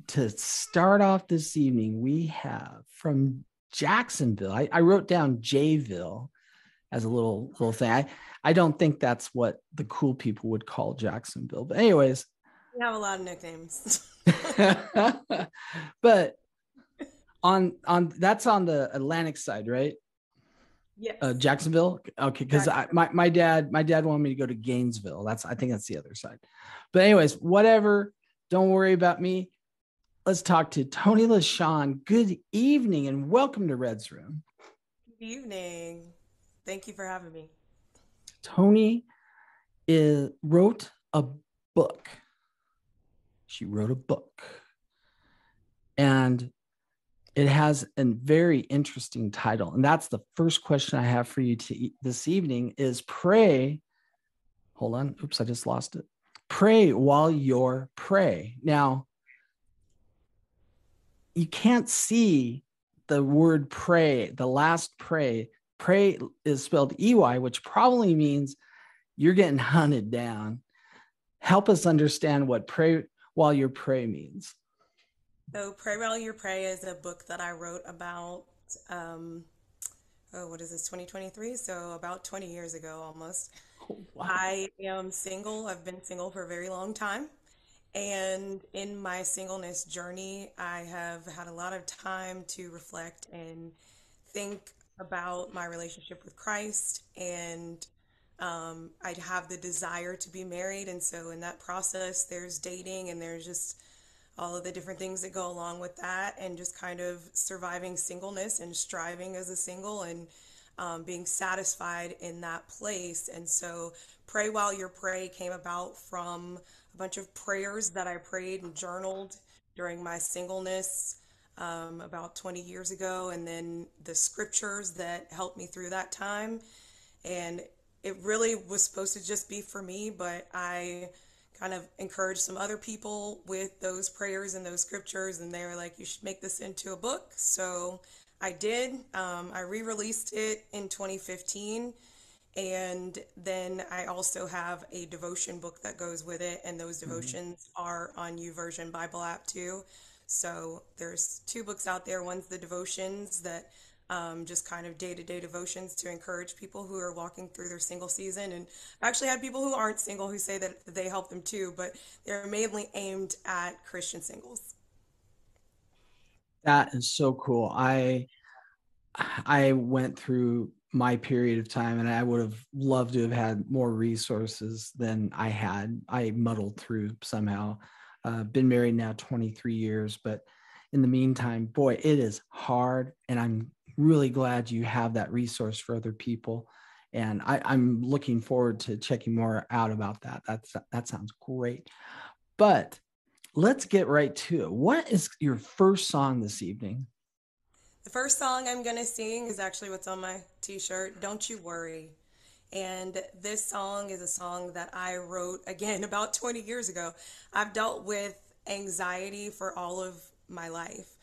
to start off this evening, we have from Jacksonville. I wrote down Jayville as a little thing. I don't think that's what the cool people would call Jacksonville. But anyways, We have a lot of nicknames. but on that's on the Atlantic side, right? Yes. Jacksonville. Okay, because Jacksonville. my dad wanted me to go to Gainesville. I think that's the other side. But anyways, whatever. Don't worry about me. Let's talk to Toni Lashaun. Good evening and welcome to Red's Room. Good evening. Thank you for having me. Toni wrote a book. She wrote a book. And it has a very interesting title. And that's the first question I have for you this evening is pray. Hold on. Oops, I just lost it. Pray while you're pray. Now, you can't see the word pray, the last pray. Pray is spelled EY, which probably means you're getting hunted down. Help us understand what pray while you're pray means. So, Pray While You Pray is a book that I wrote about, um, what is this, 2023? So, about 20 years ago almost. Oh, wow. I am single. I've been single for a very long time. And in my singleness journey, I have had a lot of time to reflect and think about my relationship with Christ. And I have the desire to be married. And so, in that process, there's dating and there's just all of the different things that go along with that, and just kind of surviving singleness and striving as a single and being satisfied in that place. And so, Pray While You Pray came about from a bunch of prayers that I prayed and journaled during my singleness about 20 years ago, and then the scriptures that helped me through that time. And it really was supposed to just be for me, but I kind of encouraged some other people with those prayers and those scriptures, and they were like, you should make this into a book. So I did. I re-released it in 2015, and then I also have a devotion book that goes with it, and those Mhm. devotions are on YouVersion Bible app too. So there's two books out there. One's the devotions that just kind of day-to-day devotions to encourage people who are walking through their single season. And I actually had people who aren't single who say that they help them too, but they're mainly aimed at Christian singles. That is so cool. I went through my period of time and I would have loved to have had more resources than I had. I muddled through somehow. Been married now 23 years, but in the meantime, boy, it is hard. And I'm really glad you have that resource for other people. And I'm looking forward to checking more out about that. That sounds great. But let's get right to it. What is your first song this evening? The first song I'm going to sing is actually what's on my t-shirt, Don't You Worry. And this song is a song that I wrote again about 20 years ago. I've dealt with anxiety for all of my life.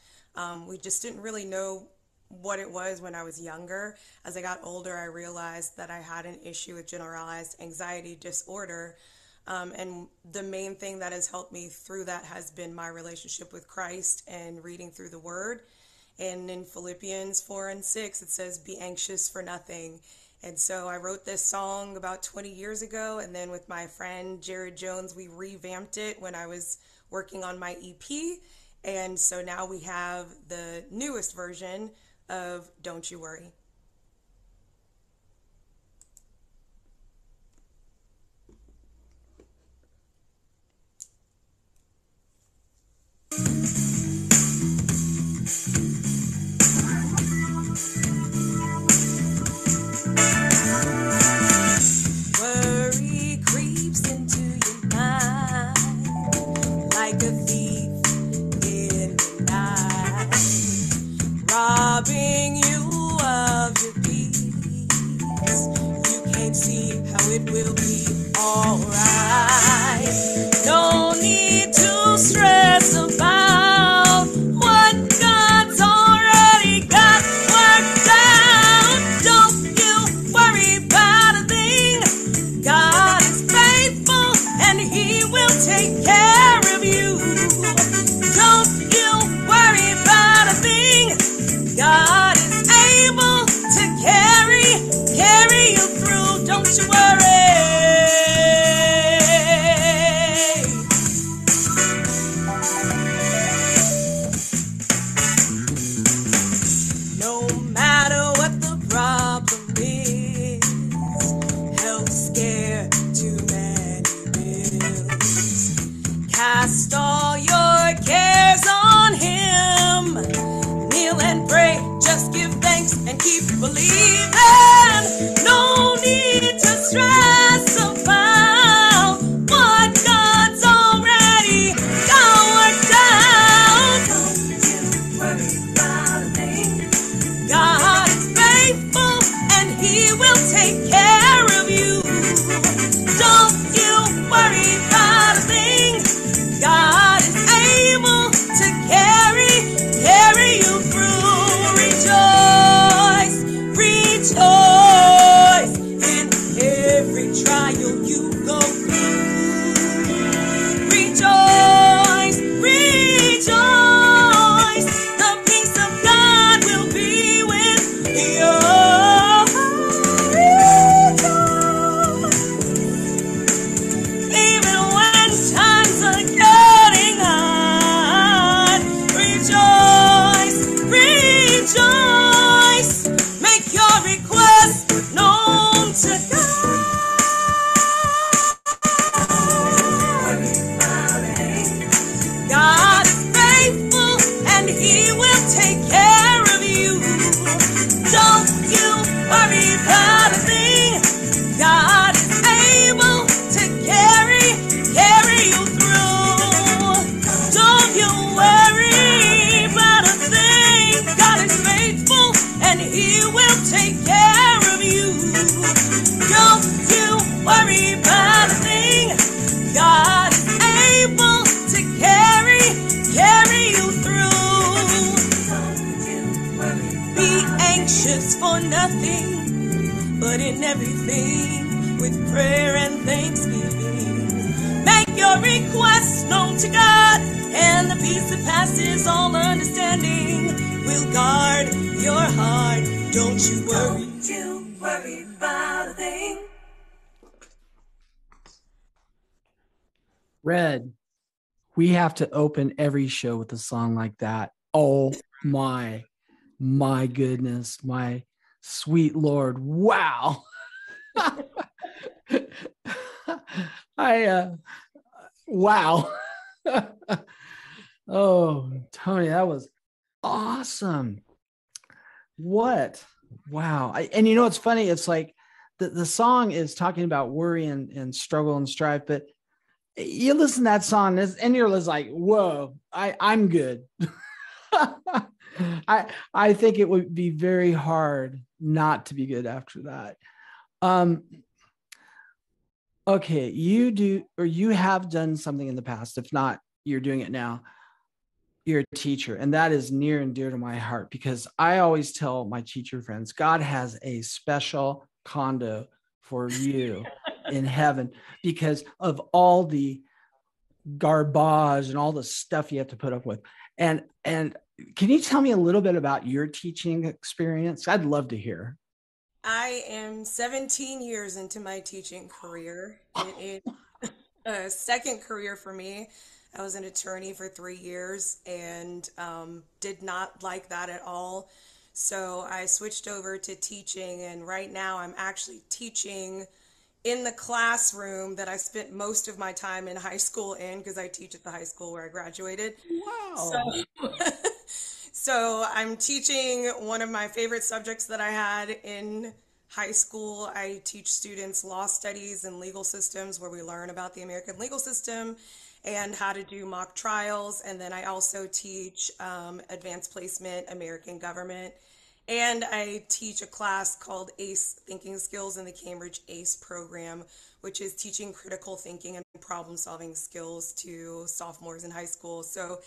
We just didn't really know what it was when I was younger. As I got older, I realized that I had an issue with generalized anxiety disorder. And the main thing that has helped me through that has been my relationship with Christ and reading through the Word. And in Philippians 4 and 6, it says, be anxious for nothing. And so I wrote this song about 20 years ago. And then with my friend Jared Jones, we revamped it when I was working on my EP. And so now we have the newest version of Don't You Worry. Worry creeps into your mind like a thief in the night, robbing you of your peace. You can't see how it will be alright. No need to stress about what God's already got worked out. Don't you worry about a thing. God is faithful and He will take care of you. Don't you worry. No matter what the problem is, health scare too many bills. Cast all your cares on him. Kneel and pray, just give thanks and keep believing. No need to stress about what God's already got worked out. Don't you worry about a thing. God is faithful and He will take care of you. Don't you worry about a thing. God is able to carry you through. Rejoice, rejoice in every trial you go through. Rejoice, rejoice. The peace of God will be with you. Rejoice. Even when times are getting hard, rejoice, rejoice. Make your request known to God. God is faithful and He will take care of you. Don't you worry about a thing. God is able to carry you through. Don't you worry about a thing. God is faithful and He will take care of you. Don't you worry about a thing. God is able to carry you through. Be anxious for nothing, but in everything with prayer and thanksgiving. Make your requests known to God, and the peace that passes all understanding will guard your heart. Don't you worry. Don't you worry about a thing. Red, we have to open every show with a song like that. Oh my goodness, my sweet Lord. Wow. I wow. Oh, Tony, that was awesome. What? Wow. And you know what's funny? It's like the song is talking about worry and struggle and strife, but you listen to that song and you're just like, whoa, I'm good. I think it would be very hard not to be good after that. Okay, you do, or you have done something in the past. If not, you're doing it now. You're a teacher, and that is near and dear to my heart because I always tell my teacher friends, God has a special condo for you in heaven because of all the garbage and all the stuff you have to put up with. And can you tell me a little bit about your teaching experience? I'd love to hear. I am 17 years into my teaching career. It is a second career for me. I was an attorney for 3 years and did not like that at all. So I switched over to teaching, and right now I'm actually teaching in the classroom that I spent most of my time in high school in because I teach at the high school where I graduated. So, Wow. so I'm teaching one of my favorite subjects that I had in high school. I teach students law studies and legal systems where we learn about the American legal system and how to do mock trials. And then I also teach advanced placement, American government. And I teach a class called ACE Thinking Skills in the Cambridge ACE program, which is teaching critical thinking and problem solving skills to sophomores in high school. So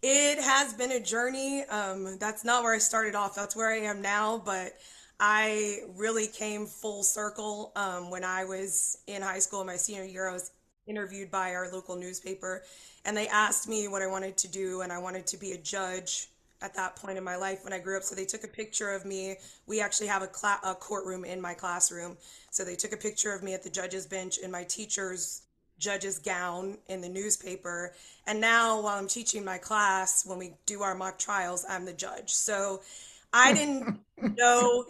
it has been a journey. That's not where I started off. That's where I am now. But I really came full circle when I was in high school in my senior year. I was interviewed by our local newspaper, and they asked me what I wanted to do, and I wanted to be a judge at that point in my life when I grew up. So they took a picture of me. We actually have a courtroom in my classroom. So they took a picture of me at the judge's bench in my teacher's judge's gown in the newspaper. And now while I'm teaching my class, when we do our mock trials, I'm the judge. So I didn't know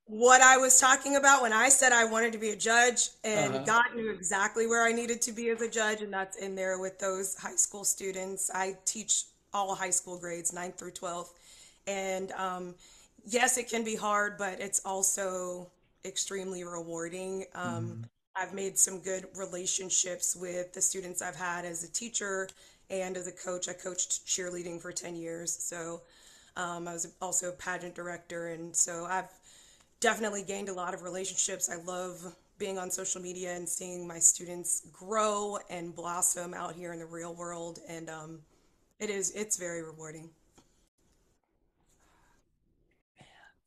what I was talking about when I said I wanted to be a judge, and Uh, God knew exactly where I needed to be as a judge, and that's in there with those high school students. I teach all high school grades, 9th through 12th. And yes, it can be hard, but it's also extremely rewarding. mhm. I've made some good relationships with the students I've had as a teacher and as a coach. I coached cheerleading for 10 years. So I was also a pageant director. And so I've definitely gained a lot of relationships. I love being on social media and seeing my students grow and blossom out here in the real world. And it's very rewarding.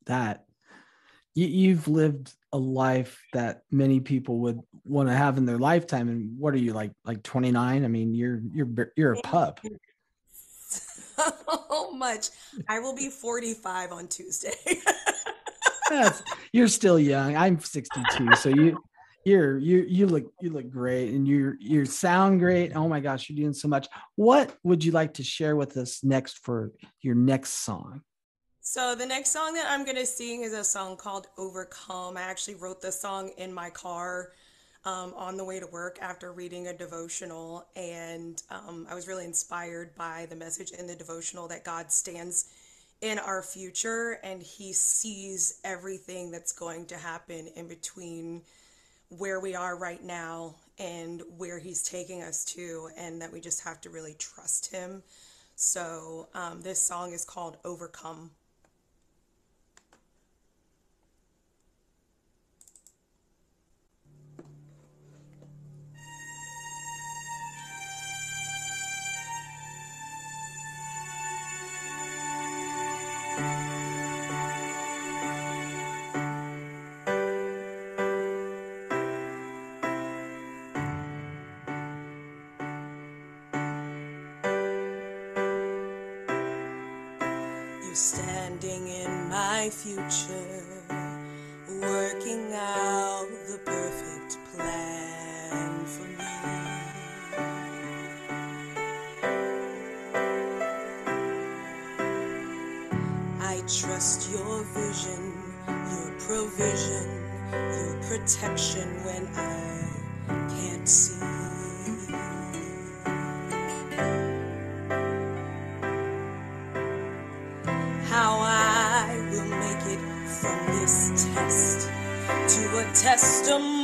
That you've lived a life that many people would want to have in their lifetime. And what are you, like 29? I mean, you're a pup. So much. I will be 45 on Tuesday. That's You're still young. I'm 62, so you look great, and you sound great. Oh my gosh, you're doing so much. What would you like to share with us next for your next song? So the next song that I'm gonna sing is a song called Overcome. I actually wrote this song in my car on the way to work after reading a devotional, and I was really inspired by the message in the devotional that God stands in our future and He sees everything that's going to happen in between where we are right now and where He's taking us to, and that we just have to really trust Him. So this song is called Overcome. You're standing in my future, working out the perfect plan for me. I trust your vision, your provision, your protection when I can't see. How I will make it from this test to a testimony.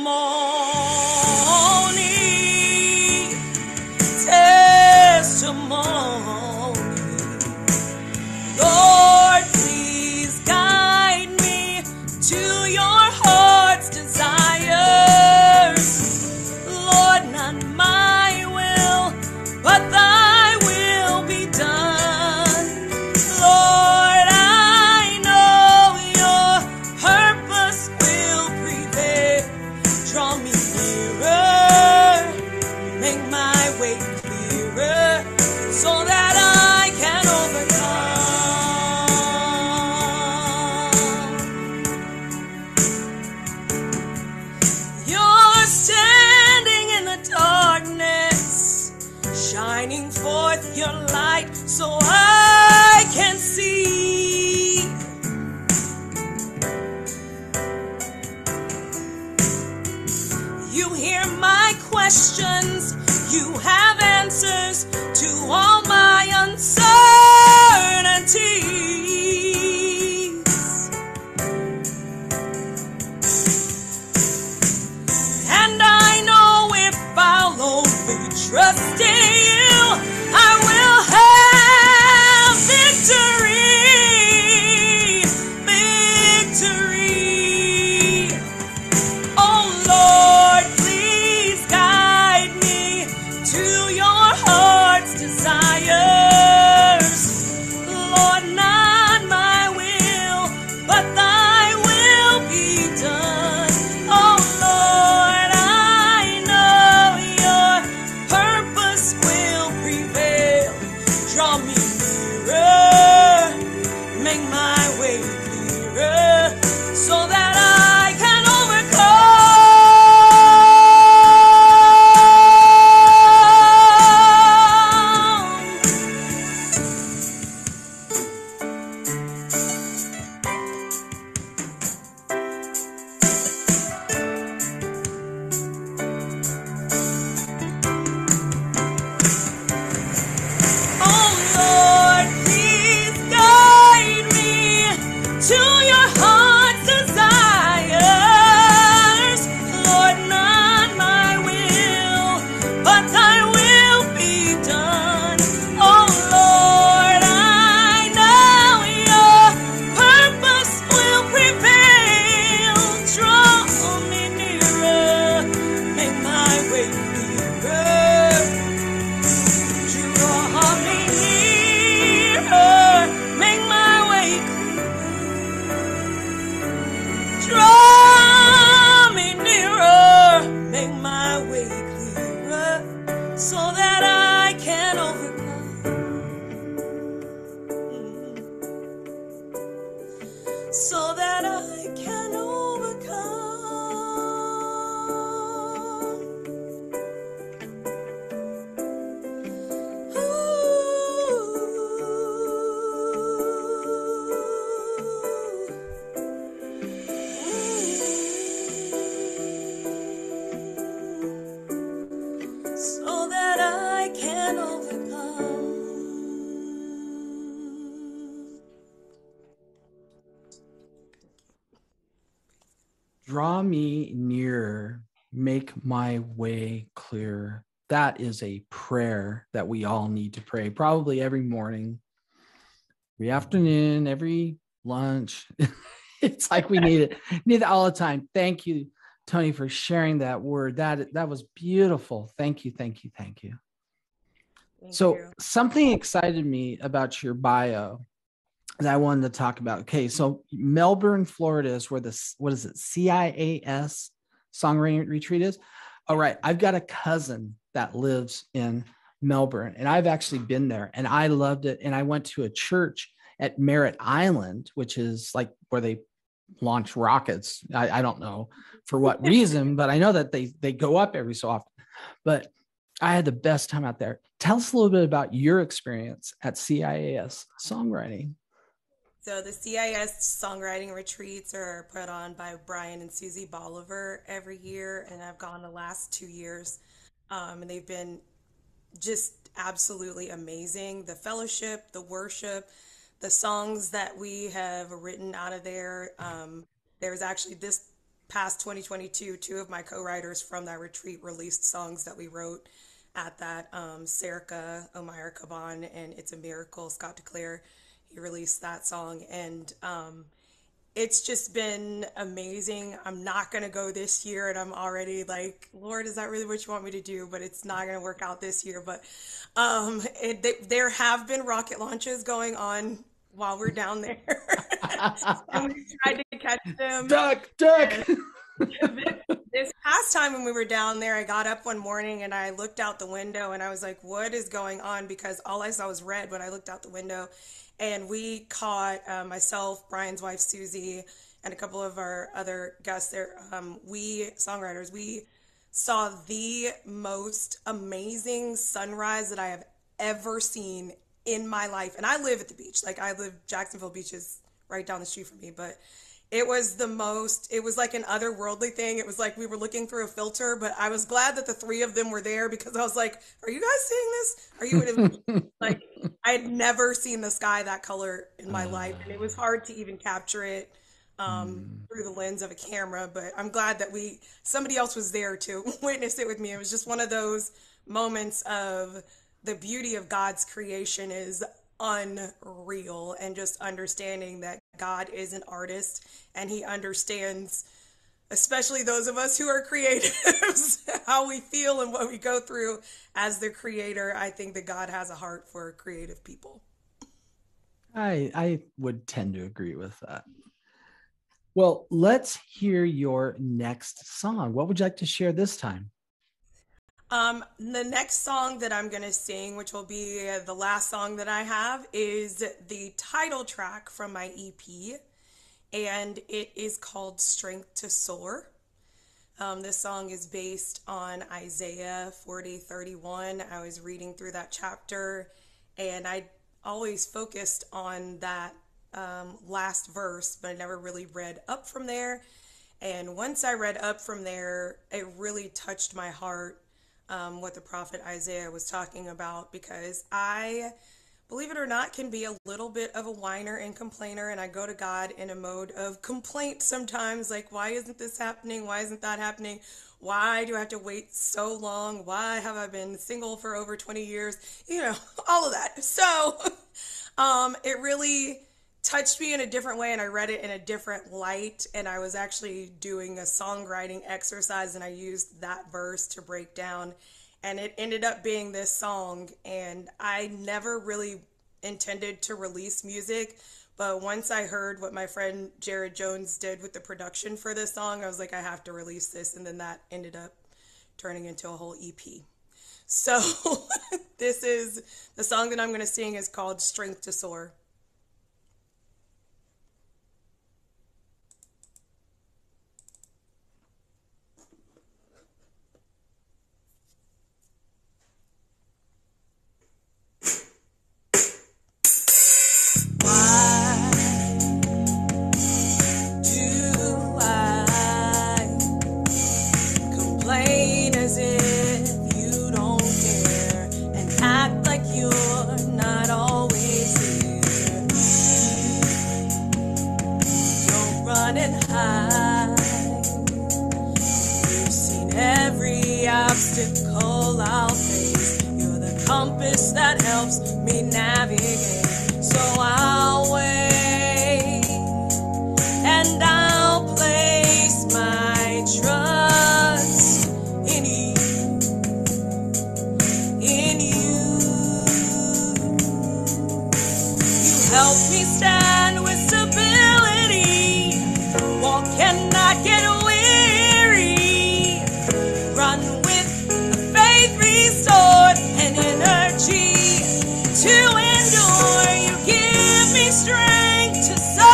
Testimony. Lord, please guide me to your heart's desires. Lord, not my will, but thy will be done. Lord, I know your purpose will prevail. Draw me nearer, make my way clearer, so that I can overcome. You're standing in the darkness, shining forth your light so I can see. You hear my questions, you have answers to all my uncertainties. And I know if I'll only trust in you, I will have victory. Oh Lord, please guide me to your heart's desires. Lord, not my will, but thy will be done. Oh Lord, I know your purpose will prevail. Draw me nearer, make my way clearer so that I can so that I can overcome. So that I can overcome. Draw me nearer, make my way clear. That is a prayer that we all need to pray, probably every morning, every afternoon, every lunch. It's like we need it all the time. Thank you, Toni, for sharing that word. That was beautiful. Thank you, thank you, thank you. Thank So you. something excited me about your bio that I wanted to talk about. Okay, so Melbourne, Florida is where what is it, CIAS Songwriting Retreat is. All right, I've got a cousin that lives in Melbourne, and I've actually been there, and I loved it. And I went to a church at Merritt Island, which is like where they launch rockets. I don't know for what reason, but I know that they go up every so often. But I had the best time out there. Tell us a little bit about your experience at CIAS Songwriting. So the CIS songwriting retreats are put on by Brian and Susie Bolivar every year, and I've gone the last 2 years, and they've been just absolutely amazing. The fellowship, the worship, the songs that we have written out of there. There was actually this past 2022, two of my co-writers from that retreat released songs that we wrote at that. Serica Omeyer Caban and It's a Miracle, Scott DeClaire. He released that song, and it's just been amazing. I'm not going to go this year, and I'm already like, Lord, is that really what you want me to do? But it's not going to work out this year. But there have been rocket launches going on while we're down there. And we tried to catch them. Duck. This past time when we were down there, I got up one morning and I looked out the window and I was like, what is going on? Because all I saw was red when I looked out the window. And we caught myself, Brian's wife, Susie, and a couple of our other guests there. We songwriters, we saw the most amazing sunrise that I have ever seen in my life. And I live at the beach. Like Jacksonville Beach is right down the street from me, but it was it was like an otherworldly thing. It was like we were looking through a filter, but I was glad that the three of them were there because I was like, are you guys seeing this? Are you like, I had never seen the sky that color in my life. And it was hard to even capture it through the lens of a camera, but I'm glad that somebody else was there to witness it with me. It was just one of those moments of the beauty of God's creation is unreal, and just understanding that God is an artist and he understands, especially those of us who are creatives, how we feel and what we go through as the creator. I think that God has a heart for creative people. I would tend to agree with that. Well, let's hear your next song. What would you like to share this time? The next song that I'm going to sing, which will be the last song that I have, is the title track from my EP, and it is called Strength to Soar. This song is based on Isaiah 40:31. I was reading through that chapter, and I always focused on that last verse, but I never really read up from there. And once I read up from there, it really touched my heart, what the prophet Isaiah was talking about, because I, believe it or not, can be a little bit of a whiner and complainer, and I go to God in a mode of complaint sometimes, like, why isn't this happening? Why isn't that happening? Why do I have to wait so long? Why have I been single for over 20 years? You know, all of that. So it really touched me in a different way, and I read it in a different light, and I was actually doing a songwriting exercise, and I used that verse to break down, and it ended up being this song. And I never really intended to release music, but once I heard what my friend Jared Jones did with the production for this song, I was like, I have to release this, and then that ended up turning into a whole EP. So this is the song that I'm going to sing is called Strength to Soar. Obstacle I'll face. You're the compass that helps me navigate. So I'll wait and I'll place my trust in you. In you. You help me stand with stability. Walk and not get weary. Run and energy to endure. You give me strength to soar.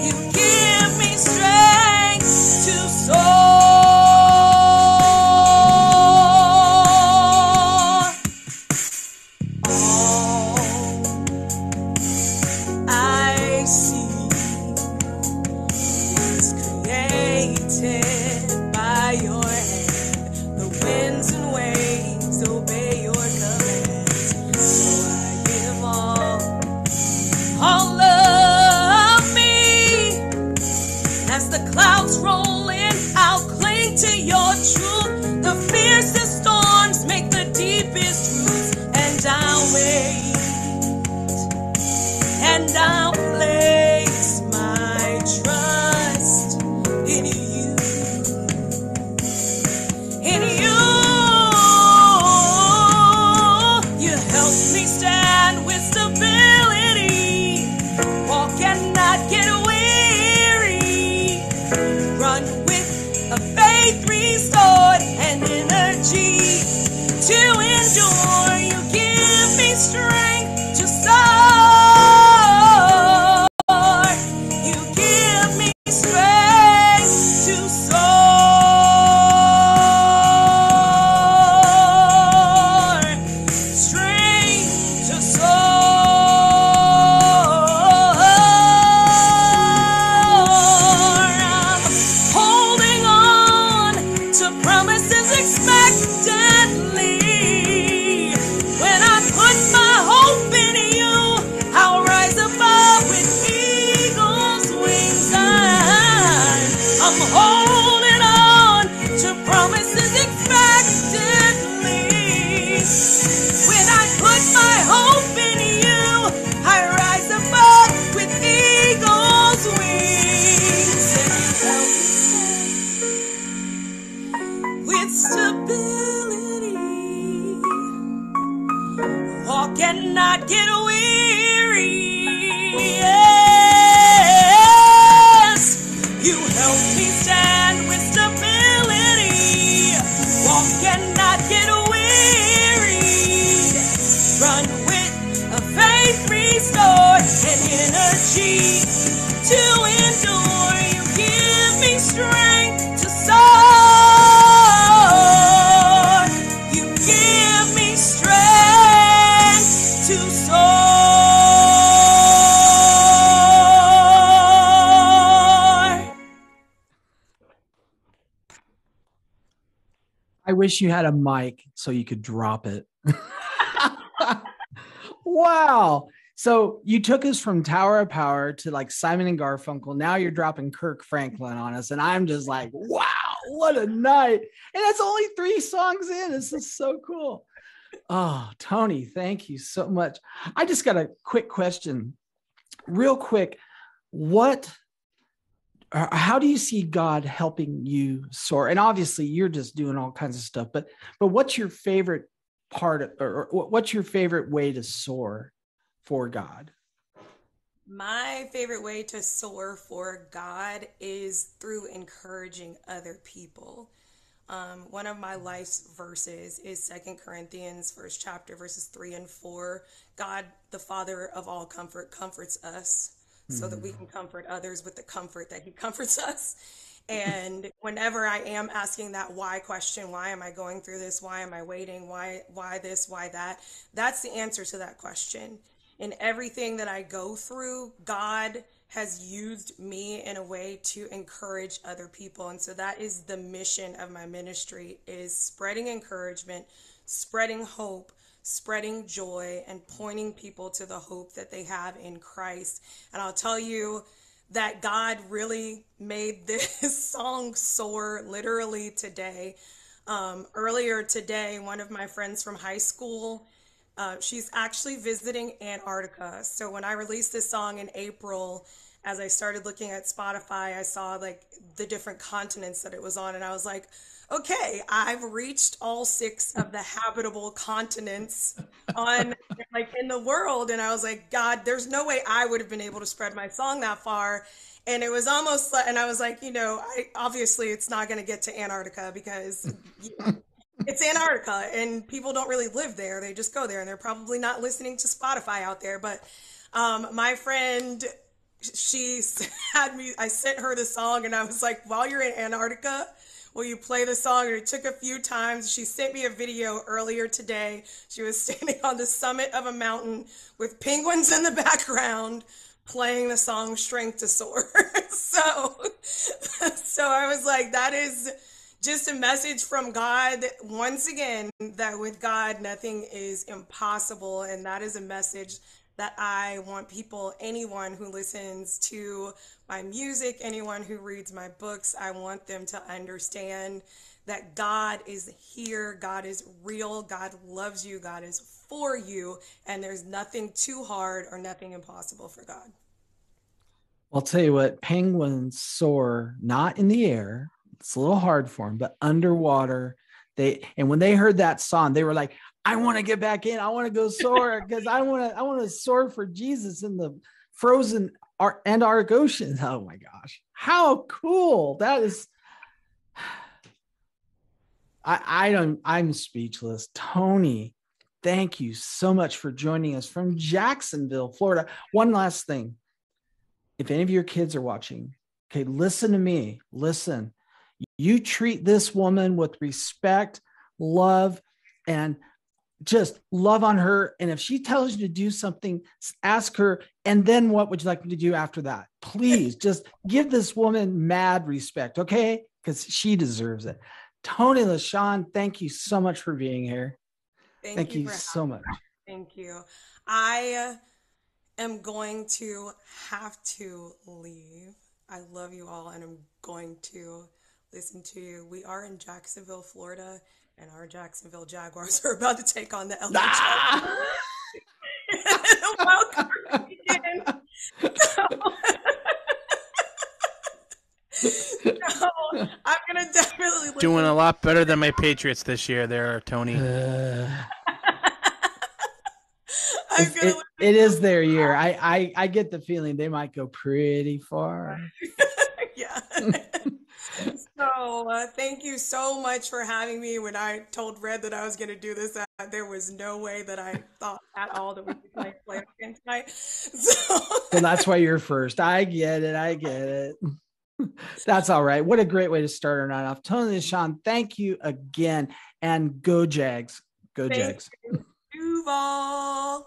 You give me strength to soar. All I see is created by your hand. Winds and waves obey your commands. So I give all of me. As the clouds roll in, I'll cling to your truth. The fiercest storms make the deepest roots. And I'll wait, and I'll place my trust in you. In you. To endure, you give me strength to soar. You give me strength to soar. Strength to soar. I'm holding on to promises expectantly. I'm holding on to promises expectantly. When I put my hope in you, I rise above with eagle's wings. And with stability, walk and not get weary. You help me stand with stability. run with a faith restored and energy to endure. You give me strength to soar. You give me strength to soar. I wish you had a mic so you could drop it. Wow. So you took us from Tower of Power to like Simon and Garfunkel. Now you're dropping Kirk Franklin on us. And I'm just like, wow, what a night. And that's only 3 songs in. This is so cool. Oh, Toni, thank you so much. I just got a quick question. Real quick. How do you see God helping you soar? And obviously you're just doing all kinds of stuff, but what's your favorite part or what's your favorite way to soar for God? My favorite way to soar for God is through encouraging other people. One of my life's verses is 2 Corinthians, 1st chapter, verses 3 and 4. God, the Father of all comfort, comforts us so that we can comfort others with the comfort that he comforts us. And whenever I am asking that why question, why am I going through this? Why am I waiting? Why this? Why that? That's the answer to that question. In everything that I go through, God has used me in a way to encourage other people. And so that is the mission of my ministry, is spreading encouragement, spreading hope, spreading joy, and pointing people to the hope that they have in Christ. And I'll tell you that God really made this song soar literally today. Earlier today, one of my friends from high school, she's actually visiting Antarctica. So when I released this song in April, as I started looking at Spotify, I saw like the different continents that it was on, and I was like, okay, I've reached all 6 of the habitable continents on like in the world. And I was like, God, there's no way I would have been able to spread my song that far. And it was almost like, and I was like, obviously it's not going to get to Antarctica because it's Antarctica and people don't really live there. They just go there and they're probably not listening to Spotify out there. But my friend, I sent her the song and I was like, while you're in Antarctica, will you play the song? And it took a few times. She sent me a video earlier today. She was standing on the summit of a mountain with penguins in the background playing the song Strength to Soar. So I was like, that is just a message from God once again, that with God, nothing is impossible. And that is a message that I want people, anyone who listens to my music, anyone who reads my books, I want them to understand that God is here, God is real, God loves you, God is for you, and there's nothing too hard or nothing impossible for God. I'll tell you what, penguins soar not in the air. It's a little hard for them, but underwater. And when they heard that song, they were like, I want to get back in. I want to go soar because I want to soar for Jesus in the frozen Antarctic Ocean. Oh my gosh. How cool. That is. I'm speechless. Toni, thank you so much for joining us from Jacksonville, Florida. One last thing. If any of your kids are watching, okay, listen to me. Listen, you treat this woman with respect, love, and just love on her. And if she tells you to do something, ask her. And then what would you like me to do after that? Please just give this woman mad respect. Okay. Because she deserves it. Toni Lashaun, thank you so much for being here. Thank you so much. Thank you. I am going to have to leave. I love you all and I'm going to listen to you. We are in Jacksonville, Florida, and our Jacksonville Jaguars are about to take on the LA Chargers. Welcome again. So, I'm gonna definitely doing a lot better than my Patriots this year there, Toni. It is their year. I get the feeling they might go pretty far. Yeah. So thank you so much for having me. When I told Red that I was going to do this, there was no way that I thought at all that we could play again tonight. So Well, that's why you're first. I get it. I get it. That's all right. What a great way to start our night off. Toni and Lashaun, thank you again. And go Jags. Go thank Jags. you, Duval.